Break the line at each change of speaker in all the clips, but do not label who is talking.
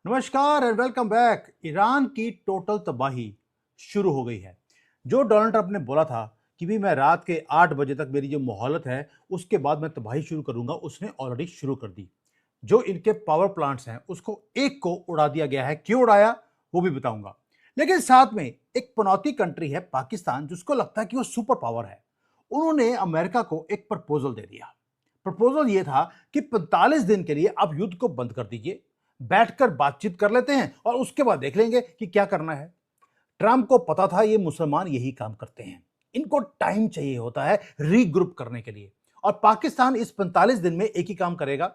नमस्कार and welcome back. Iran की total तबाही शुरू हो गई है। जो डोनाल्ड ट्रंप ने बोला था कि भी मैं रात के 8 बजे तक मेरी जो मोहलत है उसके बाद मैं तबाही शुरू करूंगा, उसने ऑलरेडी शुरू कर दी। जो इनके पावर प्लांट्स हैं उसको एक को उड़ा दिया गया है। क्यों उड़ाया वो भी बताऊंगा। लेकिन साथ में एक पनौती कंट्री है पाकिस्तान, जिसको लगता है कि वो सुपर पावर है। उन्होंने अमेरिका को एक प्रपोजल दे दिया। प्रपोजल ये था कि 45 दिन के लिए आप युद्ध को बंद कर दीजिए, बैठकर बातचीत कर लेते हैं और उसके बाद देख लेंगे कि क्या करना है। ट्रंप को पता था ये मुसलमान यही काम करते हैं, इनको टाइम चाहिए होता है रीग्रुप करने के लिए। और पाकिस्तान इस 45 दिन में एक ही काम करेगा,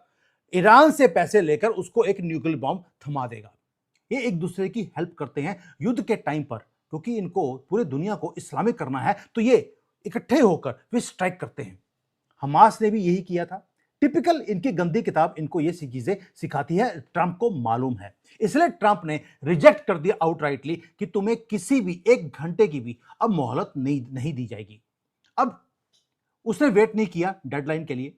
ईरान से पैसे लेकर उसको एक न्यूक्लियर बॉम्ब थमा देगा। ये एक दूसरे की हेल्प करते हैं युद्ध के टाइम पर, क्योंकि इनको पूरे दुनिया को इस्लामिक करना है तो ये इकट्ठे होकर वे स्ट्राइक करते हैं। हमास ने भी यही किया था। टिपिकल इनकी गंदी किताब इनको ये चीजें सिखाती है, ट्रंप को मालूम है। इसलिए ट्रंप ने रिजेक्ट कर दिया आउटराइटली कि तुम्हें किसी भी एक घंटे की भी अब मोहलत नहीं दी जाएगी। अब उसने वेट नहीं किया डेडलाइन के लिए।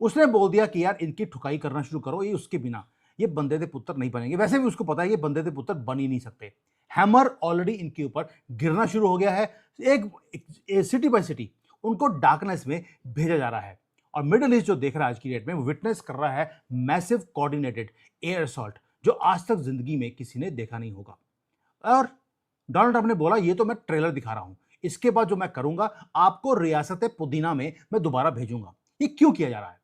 उसने बोल दिया कि यार इनकी ठुकाई करना शुरू करो, ये उसके बिना ये बंदे दे पुत्र नहीं बनेंगे। वैसे भी उसको पता है ये बंदे दे पुत्र बन ही नहीं सकते। हैमर ऑलरेडी इनके ऊपर गिरना शुरू हो गया है। एक सिटी बाय सिटी उनको डार्कनेस में भेजा जा रहा है। और मिडिल ईस्ट जो देख रहा है आज की डेट में, विटनेस कर रहा है मैसिव कोऑर्डिनेटेड एयर असॉल्ट, जो आज तक जिंदगी में किसी ने देखा नहीं होगा। और डोनाल्ड ट्रंप ने बोला ये तो मैं ट्रेलर दिखा रहा हूं, इसके बाद जो मैं करूंगा आपको रियासत पुदीना में मैं दोबारा भेजूंगा। ये क्यों किया जा रहा है?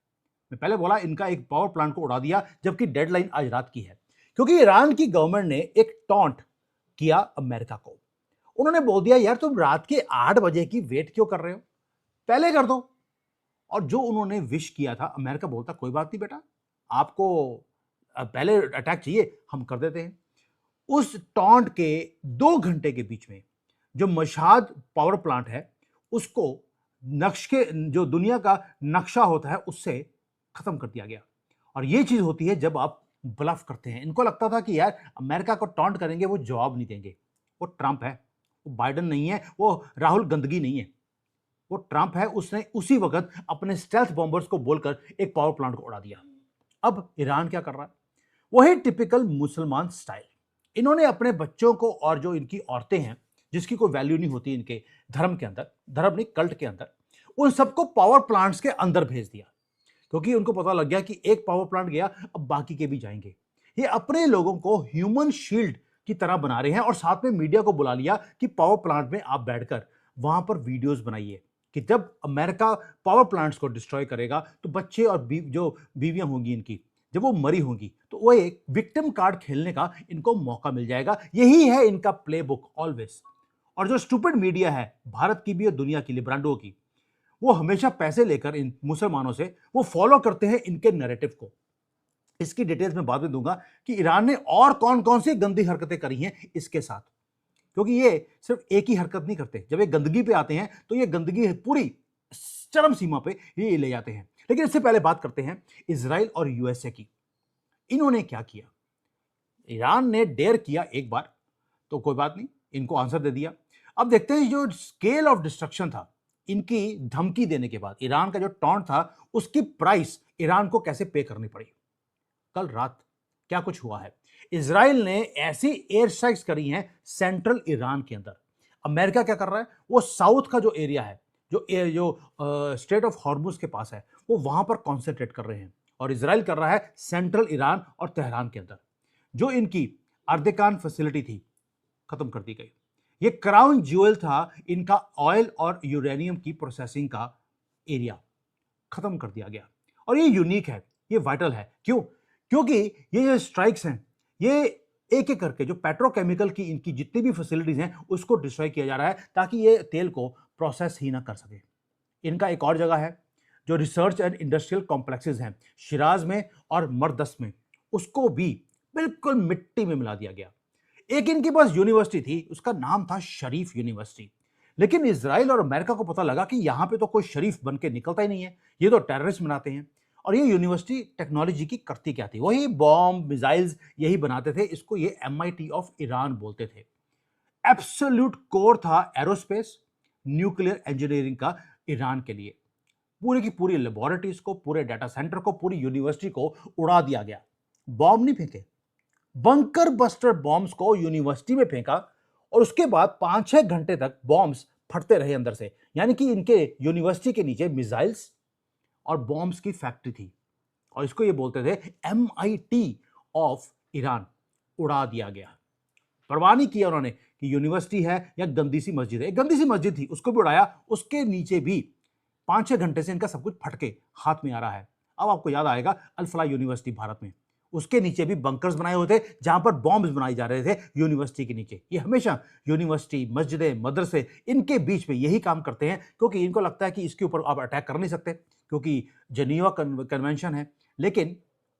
मैं पहले बोला इनका एक पावर प्लांट को उड़ा दिया, जबकि डेडलाइन आज रात की है। क्योंकि ईरान की गवर्नमेंट ने एक टॉन्ट किया अमेरिका को। उन्होंने बोल दिया यार तुम रात के 8 बजे की वेट क्यों कर रहे हो, पहले कर दो। और जो उन्होंने विश किया था, अमेरिका बोलता कोई बात नहीं बेटा, आपको पहले अटैक चाहिए, हम कर देते हैं। उस टॉन्ट के 2 घंटे के बीच में जो मशाद पावर प्लांट है उसको नक्शे, जो दुनिया का नक्शा होता है, उससे खत्म कर दिया गया। और ये चीज होती है जब आप ब्लफ करते हैं। इनको लगता था कि यार अमेरिका को टॉन्ट करेंगे वो जवाब नहीं देंगे। वो ट्रंप है, वो बाइडन नहीं है, वो राहुल गंदगी नहीं है, वो ट्रंप है। उसने उसी वक्त अपने स्टेल्थ बॉम्बर्स को बोलकर एक पावर प्लांट को उड़ा दिया। अब ईरान क्या कर रहा है? वही टिपिकल मुसलमान स्टाइल। इन्होंने अपने बच्चों को और जो इनकी औरतें हैं, जिसकी कोई वैल्यू नहीं होती इनके धर्म के अंदर, धर्म नहीं कल्ट के अंदर, उन सबको पावर प्लांट्स के अंदर भेज दिया। क्योंकि उनको पता लग गया कि एक पावर प्लांट गया, अब बाकी के भी जाएंगे। ये अपने लोगों को ह्यूमन शील्ड की तरह बना रहे हैं और साथ में मीडिया को बुला लिया कि पावर प्लांट में आप बैठकर वहां पर वीडियोस बनाइए कि जब अमेरिका पावर प्लांट्स को डिस्ट्रॉय करेगा तो बच्चे और जो बीवियां होंगी इनकी, जब वो मरी होंगी तो वो एक विक्टिम कार्ड खेलने का इनको मौका मिल जाएगा। यही है इनका प्लेबुक ऑलवेज। और जो स्टूपिड मीडिया है भारत की भी और दुनिया की ब्रांडों की, वो हमेशा पैसे लेकर इन मुसलमानों से वो फॉलो करते हैं इनके नैरेटिव को। इसकी डिटेल्स में बाद में दूंगा कि ईरान ने और कौन कौन सी गंदी हरकतें करी हैं इसके साथ। क्योंकि ये सिर्फ एक ही हरकत नहीं करते, जब ये गंदगी पे आते हैं तो ये गंदगी पूरी चरम सीमा पे ये ले जाते हैं। लेकिन इससे पहले बात करते हैं इजराइल और यूएसए की। इन्होंने क्या किया? ईरान ने डेयर किया एक बार तो कोई बात नहीं, इनको आंसर दे दिया। अब देखते हैं जो स्केल ऑफ डिस्ट्रक्शन था इनकी धमकी देने के बाद, ईरान का जो टॉन्ट था उसकी प्राइस ईरान को कैसे पे करनी पड़ी। कल रात क्या कुछ हुआ है? इजराइल ने ऐसी एयर स्ट्राइक्स करी हैं सेंट्रल ईरान के अंदर। अमेरिका क्या कर रहा है? वो साउथ का जो एरिया है, जो स्टेट ऑफ हॉर्मुज के पास है, वो वहां पर कॉन्सेंट्रेट कर रहे हैं। और इजराइल कर रहा है सेंट्रल ईरान और तेहरान के अंदर। जो इनकी अर्देकान फैसिलिटी थी खत्म कर दी गई। ये क्राउन ज्वेल था इनका, ऑयल और यूरेनियम की प्रोसेसिंग का एरिया खत्म कर दिया गया। और ये यूनिक है, ये वाइटल है। क्यों? क्योंकि ये जो स्ट्राइक्स हैं ये एक एक करके जो पेट्रोकेमिकल की इनकी जितनी भी फैसिलिटीज हैं उसको डिस्ट्रॉय किया जा रहा है ताकि ये तेल को प्रोसेस ही ना कर सके। इनका एक और जगह है जो रिसर्च एंड इंडस्ट्रियल कॉम्प्लेक्सेस हैं शिराज में और मरदस में, उसको भी बिल्कुल मिट्टी में मिला दिया गया। एक इनके पास यूनिवर्सिटी थी, उसका नाम था शरीफ यूनिवर्सिटी। लेकिन इसराइल और अमेरिका को पता लगा कि यहां पे तो कोई शरीफ बन के निकलता ही नहीं है, ये तो टेररिस्ट बनाते हैं। और ये यूनिवर्सिटी टेक्नोलॉजी की करती क्या थी? वही बॉम्ब मिसाइल्स यही बनाते थे। इसको ये MIT ऑफ ईरान बोलते थे। एब्सोल्यूट कोर था एरोस्पेस न्यूक्लियर इंजीनियरिंग का ईरान के लिए। पूरी की पूरी लेबोरेटरीज को, पूरे डाटा सेंटर को, पूरी यूनिवर्सिटी को उड़ा दिया गया। बॉम्ब नहीं फेंके, बंकर बस्टर बॉम्ब्स को यूनिवर्सिटी में फेंका और उसके बाद 5-6 घंटे तक बॉम्ब्स फटते रहे अंदर से। यानी कि इनके यूनिवर्सिटी के नीचे मिसाइल्स और बॉम्ब्स की फैक्ट्री थी और इसको ये बोलते थे MIT ऑफ ईरान। उड़ा दिया गया, परवाह नहीं किया उन्होंने कि यूनिवर्सिटी है या गंदी सी मस्जिद है। एक गंदी सी मस्जिद थी, उसको भी उड़ाया, उसके नीचे भी 5-6 घंटे से इनका सब कुछ फटके हाथ में आ रहा है। अब आपको याद आएगा अल-फलाह यूनिवर्सिटी भारत में, उसके नीचे भी बंकर्स बनाए हुए थे जहां पर बॉम्ब्स बनाए जा रहे थे यूनिवर्सिटी के नीचे। ये हमेशा यूनिवर्सिटी, मस्जिदें, मदरसे इनके बीच में यही काम करते हैं क्योंकि इनको लगता है कि इसके ऊपर आप अटैक कर नहीं सकते क्योंकि जनीवा कन्वेंशन है। लेकिन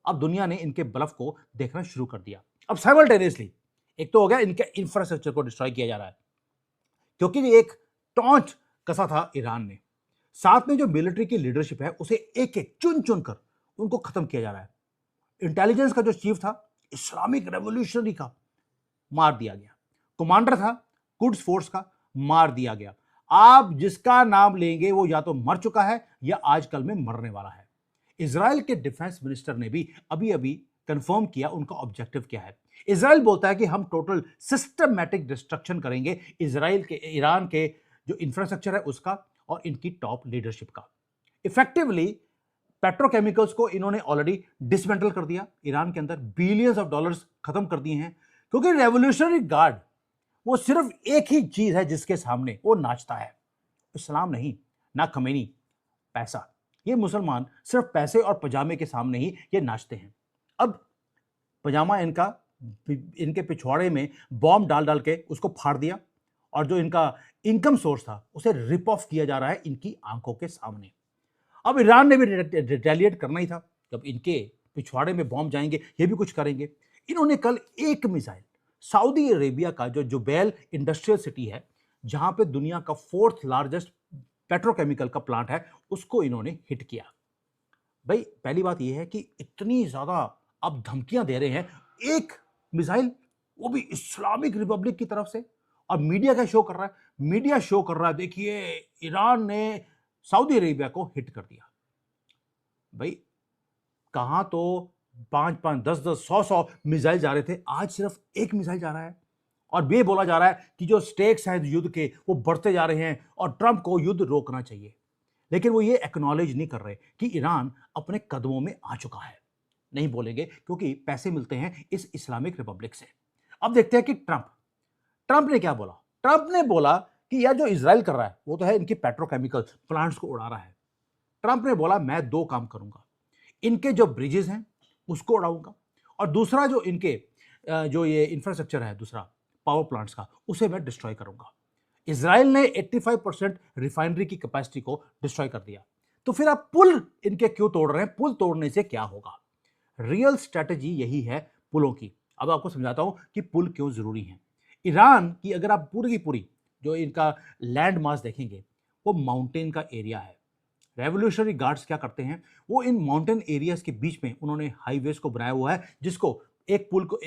अब दुनिया ने इनके ब्लफ को देखना शुरू कर दिया। अब साइमल्टेनियसली एक तो हो गया इनके इंफ्रास्ट्रक्चर को डिस्ट्रॉय किया जा रहा है क्योंकि एक टॉन्ट कसा था ईरान ने, साथ में जो मिलिट्री की लीडरशिप है उसे एक एक चुन चुन कर उनको खत्म किया जा रहा है। इंटेलिजेंस का जो चीफ था इस्लामिक रेवोल्यूशनरी का, मार दिया गया। कमांडर था कुड्स फोर्स का, मार दिया गया। आप जिसका नाम लेंगे वो या तो मर चुका है या आजकल में मरने वाला है। इजराइल के डिफेंस मिनिस्टर ने भी अभी अभी कंफर्म किया उनका ऑब्जेक्टिव क्या है। इजराइल बोलता है कि हम टोटल सिस्टमैटिक डिस्ट्रक्शन करेंगे इजराइल के, ईरान के जो इंफ्रास्ट्रक्चर है उसका और इनकी टॉप लीडरशिप का। इफेक्टिवली पेट्रोकेमिकल्स को इन्होंने ऑलरेडी डिसमेंटल कर दिया, ईरान के अंदर बिलियंस ऑफ डॉलर्स खत्म कर दिए हैं क्योंकि रेवोल्यूशनरी गार्ड वो सिर्फ एक ही चीज है जिसके सामने वो नाचता है, इस्लाम नहीं, ना खमेनी, पैसा। ये मुसलमान सिर्फ पैसे और पजामे के सामने ही ये नाचते हैं। अब पजामा इनका इनके पिछवाड़े में बॉम्ब डाल डाल के उसको फाड़ दिया और जो इनका इनकम सोर्स था उसे रिप ऑफ किया जा रहा है इनकी आंखों के सामने। अब ईरान ने भी रिटेलिएट करना ही था, जब इनके पिछवाड़े में बॉम्ब जाएंगे ये भी कुछ करेंगे। इन्होंने कल एक मिसाइल सऊदी अरेबिया का जो जुबैल इंडस्ट्रियल सिटी है जहां पे दुनिया का 4th लार्जेस्ट पेट्रोकेमिकल का प्लांट है उसको इन्होंने हिट किया। भाई पहली बात यह है कि इतनी ज्यादा अब धमकियां दे रहे हैं, एक मिसाइल वो भी इस्लामिक रिपब्लिक की तरफ से, और मीडिया क्या शो कर रहा है, मीडिया शो कर रहा है देखिए ईरान ने सऊदी अरेबिया को हिट कर दिया। भाई कहां तो 5-5, 10-10, 100-100 मिसाइल जा रहे थे, आज सिर्फ एक मिसाइल जा रहा है और ये बोला जा रहा है कि जो स्टेक्स हैं युद्ध के वो बढ़ते जा रहे हैं और ट्रंप को युद्ध रोकना चाहिए। लेकिन वो ये एक्नॉलेज नहीं कर रहे कि ईरान अपने कदमों में आ चुका है। नहीं बोलेंगे क्योंकि पैसे मिलते हैं इस इस्लामिक रिपब्लिक से। अब देखते हैं कि ट्रंप ने क्या बोला। ट्रंप ने बोला कि यार जो इजराइल कर रहा है वो तो है इनके पेट्रोकेमिकल प्लांट्स को उड़ा रहा है। ट्रंप ने बोला मैं 2 काम करूंगा, इनके जो ब्रिजेस हैं उसको उड़ाऊंगा और दूसरा जो इनके जो ये इंफ्रास्ट्रक्चर है दूसरा पावर प्लांट्स का उसे मैं डिस्ट्रॉय करूंगा। इजराइल ने 85% रिफाइनरी की कैपेसिटी को डिस्ट्रॉय कर दिया, तो फिर आप पुल इनके क्यों तोड़ रहे हैं? पुल तोड़ने से क्या होगा? रियल स्ट्रेटेजी यही है पुलों की। अब आपको समझाता हूं कि पुल क्यों जरूरी है। ईरान की अगर आप पूरी की पूरी जो इनका लैंड मास देखेंगे वो माउंटेन का एरिया है। रेवोल्यूशनरी गार्ड्स क्या करते हैं, वो इन माउंटेन एरियाज के बीच में उन्होंने हाईवेज को बनाया हुआ है जिसको एक पुल को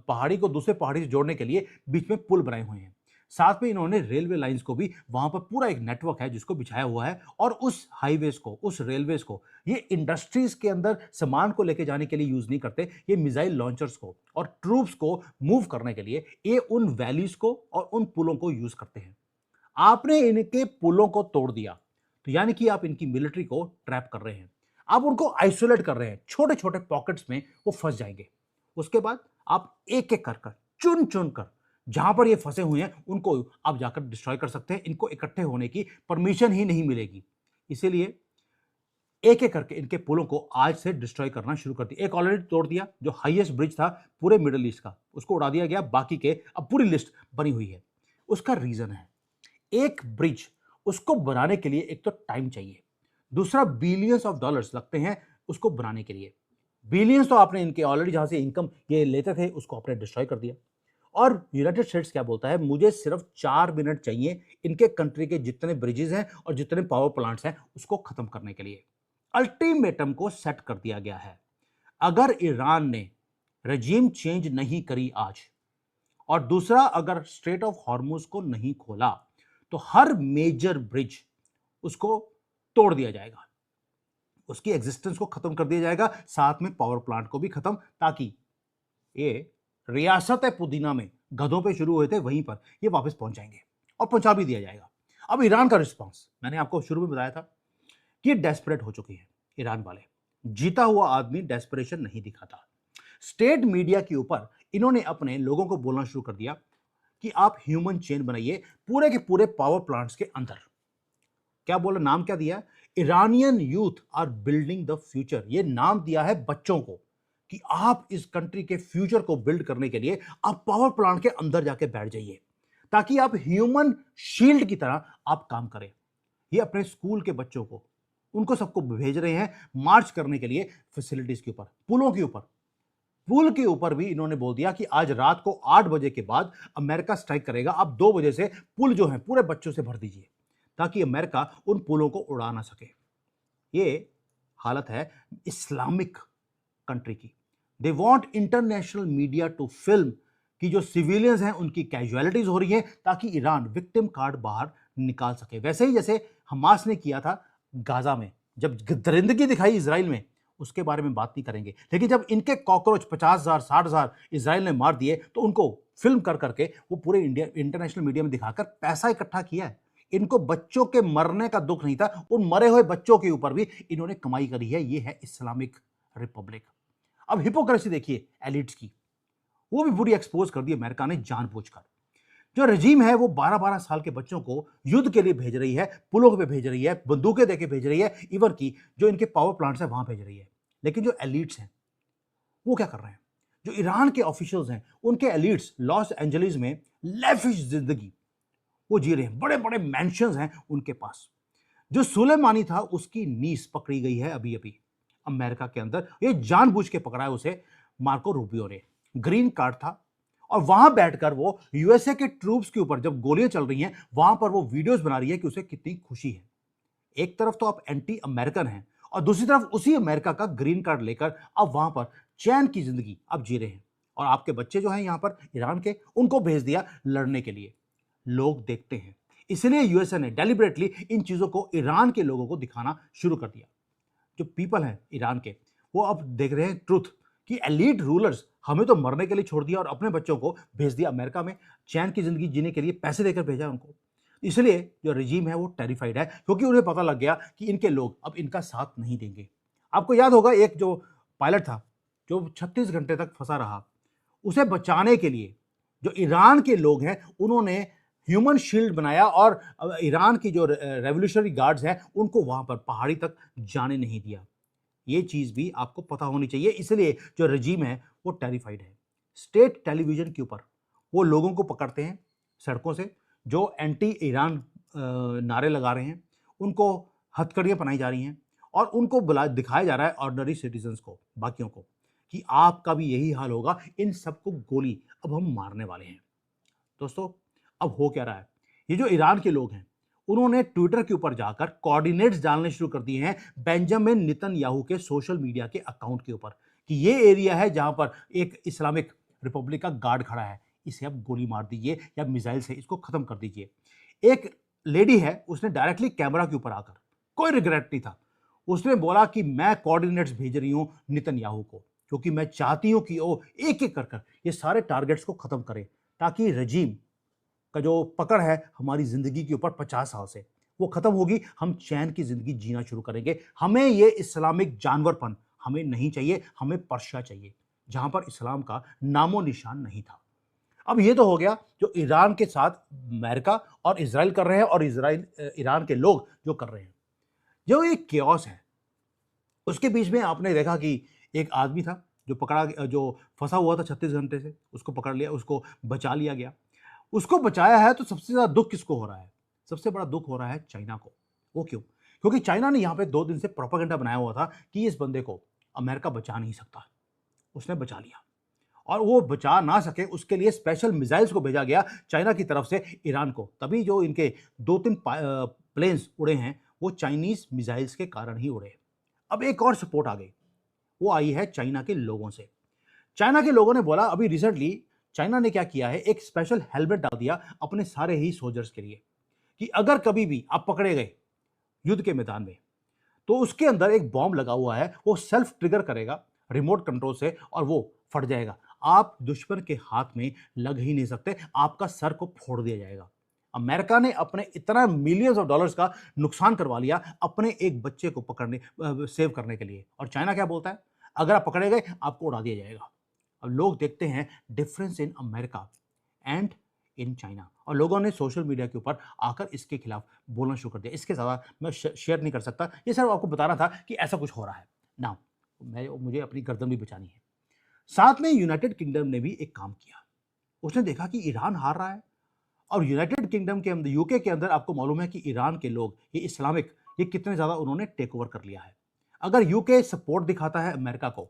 पहाड़ी को दूसरे पहाड़ी से जोड़ने के लिए बीच में पुल बनाए हुए हैं। साथ में इन्होंने रेलवे लाइंस को भी वहां पर पूरा एक नेटवर्क है जिसको बिछाया हुआ है और उस हाईवेज को, उस रेलवेज को ये इंडस्ट्रीज के अंदर सामान को लेके जाने के लिए यूज नहीं करते, ये मिसाइल लॉन्चर्स को और ट्रूप्स को मूव करने के लिए ये उन वैलीज को और उन पुलों को यूज करते हैं। आपने इनके पुलों को तोड़ दिया तो यानी कि आप इनकी मिलिट्री को ट्रैप कर रहे हैं, आप उनको आइसोलेट कर रहे हैं, छोटे छोटे पॉकेट्स में वो फंस जाएंगे। उसके बाद आप एक एक कर चुन चुन कर जहां पर ये फंसे हुए हैं उनको आप जाकर डिस्ट्रॉय कर सकते हैं। इनको इकट्ठे होने की परमिशन ही नहीं मिलेगी, इसीलिए एक एक करके इनके पुलों को आज से डिस्ट्रॉय करना शुरू कर दिया। एक ऑलरेडी तोड़ दिया, जो हाईएस्ट ब्रिज था पूरे मिडिल ईस्ट का, उसको उड़ा दिया गया। बाकी के अब पूरी लिस्ट बनी हुई है। उसका रीजन है, एक ब्रिज उसको बनाने के लिए एक तो टाइम चाहिए, दूसरा बिलियंस ऑफ डॉलर्स लगते हैं उसको बनाने के लिए। बिलियंस तो आपने इनके ऑलरेडी जहां से इनकम ये लेते थे उसको आपने डिस्ट्रॉय कर दिया। और यूनाइटेड स्टेट्स क्या बोलता है, मुझे सिर्फ 4 मिनट चाहिए इनके कंट्री के जितने ब्रिजेस हैं और जितने पावर प्लांट्स हैं उसको खत्म करने के लिए। अल्टीमेटम को सेट कर दिया गया है। अगर ईरान ने रजीम चेंज नहीं करी आज, और दूसरा अगर स्ट्रेट ऑफ हॉर्मुज को नहीं खोला, तो हर मेजर ब्रिज उसको तोड़ दिया जाएगा, उसकी एग्जिस्टेंस को खत्म कर दिया जाएगा, साथ में पावर प्लांट को भी खत्म, ताकि ये रियासत पुदीना में गधों पे शुरू हुए थे, वहीं पर ये वापस पहुंच जाएंगे और पहुंचा भी दिया जाएगा। अब ईरान का रिस्पांस, मैंने आपको शुरू में बताया था कि ये डेस्परेट हो चुकी है ईरान वाले। जीता हुआ आदमी डेस्परेशन नहीं दिखाता। स्टेट मीडिया के ऊपर इन्होंने अपने लोगों को बोलना शुरू कर दिया कि आप ह्यूमन चेन बनाइए पूरे के पूरे पावर प्लांट्स के अंदर। क्या बोला, नाम क्या दिया? Iranian youth are building the future. ये नाम दिया है बच्चों को कि आप इस कंट्री के फ्यूचर को बिल्ड करने के लिए आप पावर प्लांट के अंदर जाके बैठ जाइए ताकि आप ह्यूमन शील्ड की तरह आप काम करें। ये अपने स्कूल के बच्चों को, उनको सबको भेज रहे हैं मार्च करने के लिए फैसिलिटीज के ऊपर, पुलों के ऊपर। पुल के ऊपर भी इन्होंने बोल दिया कि आज रात को 8 बजे के बाद अमेरिका स्ट्राइक करेगा, आप 2 बजे से पुल जो है पूरे बच्चों से भर दीजिए ताकि अमेरिका उन पुलों को उड़ा ना सके। ये हालत है इस्लामिक कंट्री की। They want international media to film कि जो सिविलियंस हैं उनकी कैजुअलिटीज हो रही है ताकि ईरान विक्टिम कार्ड बाहर निकाल सके। वैसे ही जैसे हमास ने किया था गाजा में, जब दरिंदगी दिखाई इसराइल में, उसके बारे में बात नहीं करेंगे, लेकिन जब इनके कॉकरोच 50,000 60,000 इसराइल ने मार दिए तो उनको फिल्म कर करके वो पूरे इंडिया इंटरनेशनल मीडिया में दिखाकर पैसा इकट्ठा किया है। इनको बच्चों के मरने का दुख नहीं था, उन मरे हुए बच्चों के ऊपर भी इन्होंने कमाई करी है। ये है इस्लामिक रिपब्लिक। अब हिपोक्रेसी देखिए एलिट्स की, वो भी पूरी एक्सपोज कर दी अमेरिका ने जानबूझकर। जो रजीम है वो 12-12 साल के बच्चों को युद्ध के लिए भेज रही है, पुलों पे भेज रही है, बंदूकें देके भेज रही है, इवन की जो इनके पावर प्लांट्स है वहां भेज रही है। लेकिन जो एलिट्स हैं वो क्या कर रहे हैं? जो ईरान के ऑफिशियल्स हैं, उनके एलिट्स लॉस एंजलिस में लेविश जिंदगी वो जी रहे हैं, बड़े बड़े मैंशंस हैं उनके पास। जो सुलेमानी था उसकी नीस पकड़ी गई है अभी अभी अमेरिका के अंदर, ये जानबूझ के पकड़ा है उसे मार्को रूबियो ने। ग्रीन कार्ड था और वहां बैठकर वो यूएसए के ट्रूप्स के ऊपर जब गोलियां चल रही हैं वहां पर वो वीडियोस बना रही है कि उसे कितनी खुशी है। एक तरफ तो आप एंटी अमेरिकन हैं और दूसरी तरफ उसी अमेरिका का ग्रीन कार्ड लेकर अब वहां पर चैन की जिंदगी अब जी रहे हैं। और आपके बच्चे जो हैं यहां पर ईरान के, उनको भेज दिया लड़ने के लिए। लोग देखते हैं, इसलिए यूएसए ने डेलिबरेटली इन चीजों को ईरान के लोगों को दिखाना शुरू कर दिया। जो पीपल हैं ईरान के, वो अब देख रहे हैं ट्रुथ कि एलीट रूलर्स हमें तो मरने के लिए छोड़ दिया और अपने बच्चों को भेज दिया अमेरिका में चैन की जिंदगी जीने के लिए, पैसे देकर भेजा उनको। इसलिए जो रजीम है वो टेरिफाइड है क्योंकि उन्हें पता लग गया कि इनके लोग अब इनका साथ नहीं देंगे। आपको याद होगा एक जो पायलट था जो 36 घंटे तक फंसा रहा, उसे बचाने के लिए जो ईरान के लोग हैं उन्होंने ह्यूमन शील्ड बनाया और ईरान की जो रेवोल्यूशनरी गार्ड्स हैं उनको वहां पर पहाड़ी तक जाने नहीं दिया। ये चीज भी आपको पता होनी चाहिए, इसलिए जो रजीम है वो टेरिफाइड है। स्टेट टेलीविजन के ऊपर वो लोगों को पकड़ते हैं सड़कों से जो एंटी ईरान नारे लगा रहे हैं, उनको हथकड़ियां पहनाई जा रही हैं और उनको बुला दिखाया जा रहा है ऑर्डिनरी सिटीजन्स को, बाकियों को, कि आपका भी यही हाल होगा, इन सबको गोली अब हम मारने वाले हैं। दोस्तों अब हो क्या रहा है, ये जो ईरान के लोग हैं उन्होंने ट्विटर के ऊपर जाकर कोऑर्डिनेट्स डालने शुरू कर दिए हैं बेंजामिन नेतन्याहू के सोशल मीडिया के अकाउंट के ऊपर कि ये एरिया है जहां पर एक इस्लामिक रिपब्लिक का गार्ड खड़ा है, इसे आप गोली मार दीजिए या मिसाइल से इसको खत्म कर दीजिए। एक लेडी है, उसने डायरेक्टली कैमरा के ऊपर आकर, कोई रिग्रेट नहीं था, उसने बोला कि मैं कोऑर्डिनेट्स भेज रही हूं नेतन्याहू को क्योंकि मैं चाहती हूं कि वो एक एक कर ये सारे टारगेट्स को खत्म करे ताकि रजीम का जो पकड़ है हमारी जिंदगी के ऊपर 50 साल से वो खत्म होगी, हम चैन की जिंदगी जीना शुरू करेंगे। हमें ये इस्लामिक जानवरपन हमें नहीं चाहिए, हमें पर्शिया चाहिए जहां पर इस्लाम का नामो निशान नहीं था। अब ये तो हो गया जो ईरान के साथ अमेरिका और इजराइल कर रहे हैं और इजराइल ईरान के लोग जो कर रहे हैं। जो ये केओस है उसके बीच में आपने देखा कि एक आदमी था जो पकड़ा, जो फंसा हुआ था 36 घंटे से, उसको पकड़ लिया, उसको बचा लिया गया। उसको बचाया है तो सबसे ज्यादा दुख किसको हो रहा है? सबसे बड़ा दुख हो रहा है चाइना को। वो क्यों? क्योंकि चाइना ने यहां पे 2 दिन से प्रोपेगेंडा बनाया हुआ था कि इस बंदे को अमेरिका बचा नहीं सकता। उसने बचा लिया और वो बचा ना सके उसके लिए स्पेशल मिसाइल्स को भेजा गया चाइना की तरफ से ईरान को। तभी जो इनके 2-3 प्लेन्स उड़े हैं वो चाइनीज मिसाइल्स के कारण ही उड़े। अब एक और सपोर्ट आ गई, वो आई है चाइना के लोगों से। चाइना के लोगों ने बोला, अभी रिसेंटली चाइना ने क्या किया है, एक स्पेशल हेलमेट डाल दिया अपने सारे ही सोल्जर्स के लिए कि अगर कभी भी आप पकड़े गए युद्ध के मैदान में तो उसके अंदर एक बॉम्ब लगा हुआ है, वो सेल्फ ट्रिगर करेगा रिमोट कंट्रोल से और वो फट जाएगा, आप दुश्मन के हाथ में लग ही नहीं सकते, आपका सर को फोड़ दिया जाएगा। अमेरिका ने अपने इतना मिलियंस ऑफ डॉलर्स का नुकसान करवा लिया अपने एक बच्चे को पकड़ने सेव करने के लिए, और चाइना क्या बोलता है, अगर आप पकड़े गए आपको उड़ा दिया जाएगा। अब लोग देखते हैं difference in America and in China, और लोगों ने सोशल मीडिया के ऊपर आकर इसके खिलाफ बोलना शुरू कर दिया। इसके ज़्यादा मैं शेयर नहीं कर सकता, ये सिर्फ आपको बताना था कि ऐसा कुछ हो रहा है ना। मुझे अपनी गर्दन भी बचानी है। साथ में यूनाइटेड किंगडम ने भी एक काम किया, उसने देखा कि ईरान हार रहा है, और यूनाइटेड किंगडम के अंदर, यूके के अंदर आपको मालूम है कि ईरान के लोग, ये इस्लामिक, ये कितने ज़्यादा उन्होंने टेक ओवर कर लिया है। अगर यूके सपोर्ट दिखाता है अमेरिका को,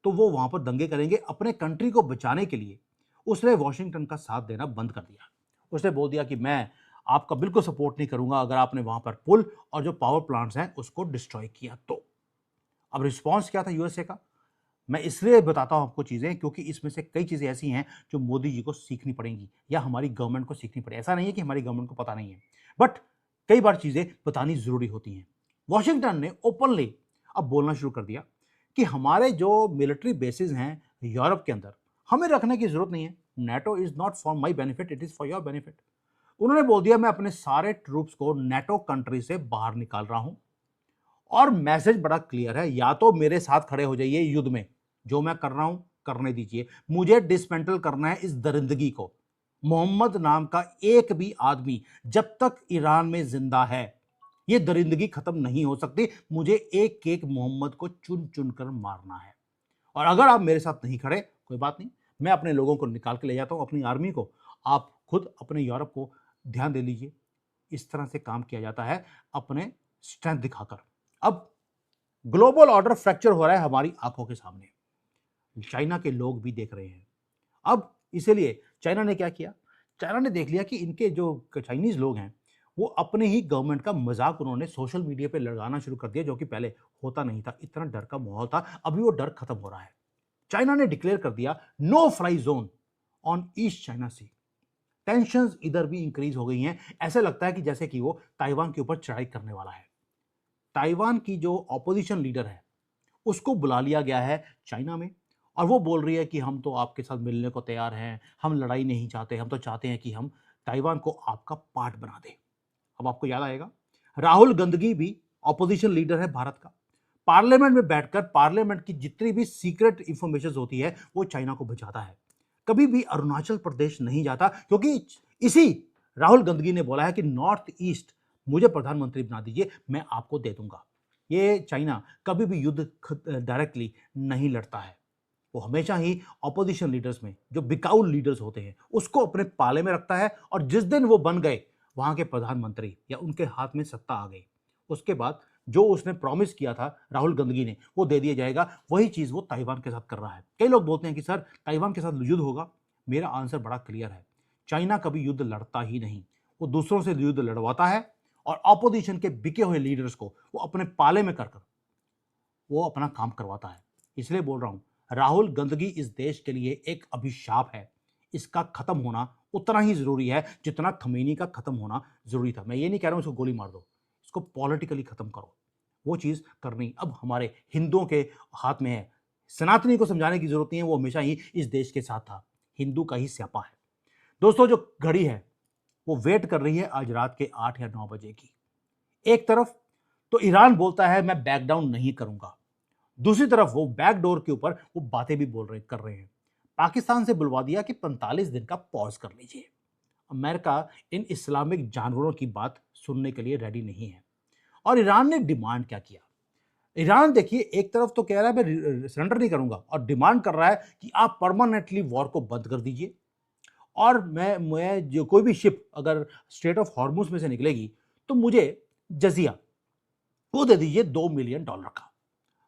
तो वो वहां पर दंगे करेंगे अपने कंट्री को बचाने के लिए। उसने वॉशिंगटन का साथ देना बंद कर दिया। उसने बोल दिया कि मैं आपका बिल्कुल सपोर्ट नहीं करूंगा अगर आपने वहां पर पुल और जो पावर प्लांट्स हैं उसको डिस्ट्रॉय किया तो। अब रिस्पॉन्स क्या था यूएसए का, मैं इसलिए बताता हूं आपको चीजें क्योंकि इसमें से कई चीजें ऐसी हैं जो मोदी जी को सीखनी पड़ेंगी या हमारी गवर्नमेंट को सीखनी पड़ेगी। ऐसा नहीं है कि हमारी गवर्नमेंट को पता नहीं है, बट कई बार चीजें बतानी जरूरी होती हैं। वॉशिंगटन ने ओपनली अब बोलना शुरू कर दिया कि हमारे जो मिलिट्री बेसिस हैं यूरोप के अंदर, हमें रखने की जरूरत नहीं है। NATO is not for my benefit, it is for your benefit. उन्होंने बोल दिया मैं अपने सारे ट्रूप्स को नेटो कंट्री से बाहर निकाल रहा हूं, और मैसेज बड़ा क्लियर है, या तो मेरे साथ खड़े हो जाइए युद्ध में, जो मैं कर रहा हूं करने दीजिए, मुझे डिसमेंटल करना है इस दरिंदगी को। मोहम्मद नाम का एक भी आदमी जब तक ईरान में जिंदा है, ये दरिंदगी खत्म नहीं हो सकती। मुझे एक एक मोहम्मद को चुन चुन कर मारना है, और अगर आप मेरे साथ नहीं खड़े, कोई बात नहीं, मैं अपने लोगों को निकाल के ले जाता हूं, अपनी आर्मी को। आप खुद अपने यूरोप को ध्यान दे लीजिए। इस तरह से काम किया जाता है अपने स्ट्रेंथ दिखाकर। अब ग्लोबल ऑर्डर फ्रैक्चर हो रहा है हमारी आंखों के सामने, चाइना के लोग भी देख रहे हैं। अब इसीलिए चाइना ने क्या किया, चाइना ने देख लिया कि इनके जो चाइनीज लोग हैं वो अपने ही गवर्नमेंट का मजाक उन्होंने सोशल मीडिया पे लगाना शुरू कर दिया, जो कि पहले होता नहीं था। इतना डर का माहौल था, अभी वो डर खत्म हो रहा है। चाइना ने डिक्लेयर कर दिया no fly zone on East China Sea. Tensions इधर भी इंक्रीज हो गई हैं, ऐसे लगता है कि जैसे कि वो ताइवान के ऊपर चढ़ाई करने वाला है। ताइवान की जो ऑपोजिशन लीडर है उसको बुला लिया गया है चाइना में, और वो बोल रही है कि हम तो आपके साथ मिलने को तैयार हैं, हम लड़ाई नहीं चाहते, हम तो चाहते हैं कि हम ताइवान को आपका पार्ट बना दें। अब आपको याद आएगा, राहुल गांधी भी ऑपोजिशन लीडर है भारत का। पार्लियामेंट में बैठकर पार्लियामेंट की जितनी भी सीक्रेट इंफॉर्मेशन होती है वो चाइना को बचाता है। कभी भी अरुणाचल प्रदेश नहीं जाता, क्योंकि इसी राहुल गांधी ने बोला है कि नॉर्थ ईस्ट मुझे प्रधानमंत्री बना दीजिए, मैं आपको दे दूंगा। ये चाइना कभी भी युद्ध डायरेक्टली नहीं लड़ता है, वो हमेशा ही ऑपोजिशन लीडर्स में जो बिकाऊ लीडर्स होते हैं उसको अपने पाले में रखता है, और जिस दिन वो बन गए वहां के प्रधानमंत्री या उनके हाथ में सत्ता आ गई, उसके बाद जो उसने प्रॉमिस किया था राहुल गांधी ने वो दे दिया जाएगा। वही चीज वो ताइवान के साथ कर रहा है। कई लोग बोलते हैं कि सर ताइवान के साथ युद्ध होगा। मेरा आंसर बड़ा क्लियर है, चाइना कभी युद्ध लड़ता ही नहीं, वो दूसरों से युद्ध लड़वाता है, और ऑपोजिशन के बिके हुए लीडर्स को वो अपने पाले में कर वो अपना काम करवाता है। इसलिए बोल रहा हूं, राहुल गांधी इस देश के लिए एक अभिशाप है। इसका खत्म होना उतना ही जरूरी है जितना खमेनी का खत्म होना जरूरी था। मैं ये नहीं कह रहा हूं इसको गोली मार दो, इसको पॉलिटिकली खत्म करो। वो चीज करनी अब हमारे हिंदुओं के हाथ में है। सनातनी को समझाने की जरूरत नहीं है, वो हमेशा ही इस देश के साथ था, हिंदू का ही स्यापा है। दोस्तों, जो घड़ी है वो वेट कर रही है आज रात के 8 या 9 बजे की। एक तरफ तो ईरान बोलता है मैं बैक डाउन नहीं करूंगा, दूसरी तरफ वो बैक डोर के ऊपर वो बातें भी कर रहे हैं। पाकिस्तान से बुलवा दिया कि 45 दिन का पॉज कर लीजिए। अमेरिका इन इस्लामिक जानवरों की बात सुनने के लिए रेडी नहीं है। और ईरान ने डिमांड क्या किया, ईरान देखिए एक तरफ तो कह रहा है मैं सरेंडर नहीं करूंगा, और डिमांड कर रहा है कि आप परमानेंटली वॉर को बंद कर दीजिए, और मैं जो कोई भी शिप अगर स्ट्रेट ऑफ हॉर्मुज में से निकलेगी तो मुझे जजिया वो दे दीजिए $2 मिलियन का।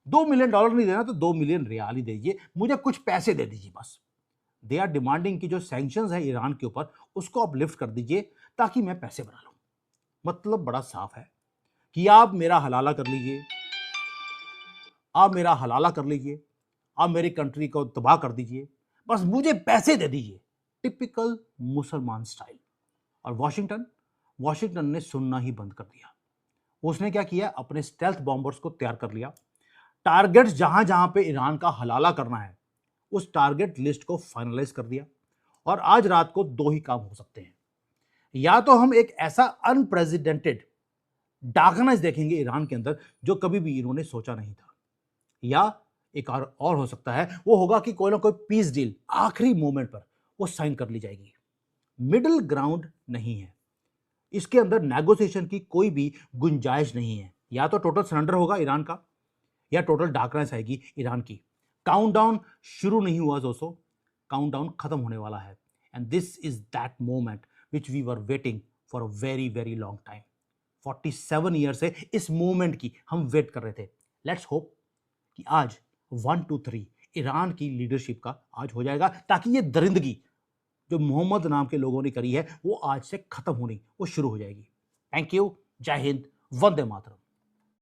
$2 मिलियन नहीं देना तो 2 मिलियन रियाल ही दीजिए, मुझे कुछ पैसे दे दीजिए बस। दे आर डिमांडिंग कि जो सैंक्शंस है ईरान के ऊपर उसको आप लिफ्ट कर दीजिए ताकि मैं पैसे बना लूं। मतलब बड़ा साफ है कि आप मेरा हलाला कर लीजिए, आप मेरा हलाला कर लीजिए, आप मेरी कंट्री को तबाह कर दीजिए, बस मुझे पैसे दे दीजिए। टिपिकल मुसलमान स्टाइल। और वाशिंगटन वाशिंगटन ने सुनना ही बंद कर दिया। उसने क्या किया, अपने स्टेल्थ बॉम्बर्स को तैयार कर लिया। टारगेट्स जहां जहां पे ईरान का हलाला करना है उस टारगेट लिस्ट को फाइनलाइज कर दिया और आज रात को दो ही काम हो सकते हैं। या तो हम एक ऐसा अनप्रेसिडेंटेड डार्कनेस देखेंगे ईरान के अंदर जो कभी भी इन्होंने सोचा नहीं था, या एक और हो सकता है वो होगा कि कोई ना कोई पीस डील आखिरी मोमेंट पर वो साइन कर ली जाएगी। मिडिल ग्राउंड नहीं है, इसके अंदर नेगोशिएशन की कोई भी गुंजाइश नहीं है। या तो टोटल सरेंडर होगा ईरान का या टोटल डार्कनेस आएगी ईरान की। काउंटडाउन शुरू नहीं हुआ दोस्तों, काउंटडाउन खत्म होने वाला है। And this is that moment which we were waiting for a very very long time. 47 year से इस मोमेंट की हम वेट कर रहे थे। लेट्स होप कि आज 1 2 3 ईरान की लीडरशिप का आज हो जाएगा, ताकि ये दरिंदगी जो मोहम्मद नाम के लोगों ने करी है वो आज से खत्म होनी वो शुरू हो जाएगी। थैंक यू, जय हिंद, वंदे मातरम।